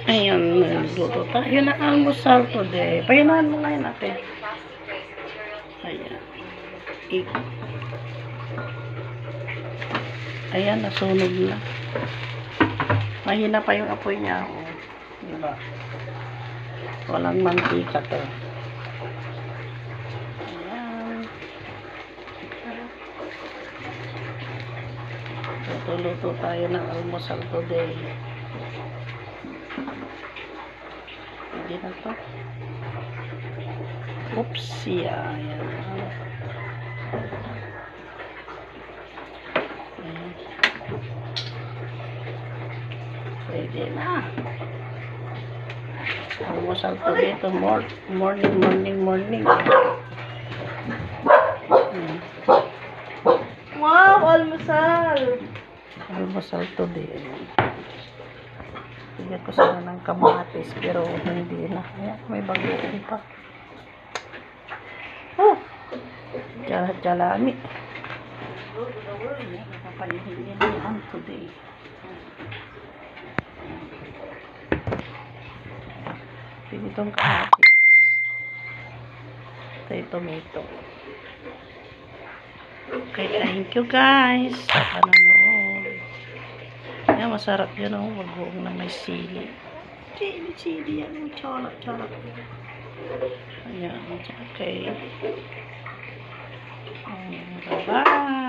Ayun, nagluto tayo ng almusal today. Payunahan mo ngayon natin. Ayan. Ayan, nasunog na. Mahina pa yung apoy niya. Oh. Diba? Walang mantika to. Ayan. Luto tayo ng almusal today. Hindi na to. Oopsie. Ayan. Pwede na. Almusal to dito. Morning. Wow, almusal! Almusal to dito. Bigyan ko sana ng kamatis pero hindi na. Ayan, may bagoong pa. Oh! Jalami. Ayan, nakapanihin yan today. Itong kamatis. Ito yung tomato. Okay, thank you guys sa panonood. Ayan, masarap yun oh. Bagoong na may sili. Sili yan. Charot. Ayan, okay. Bye-bye.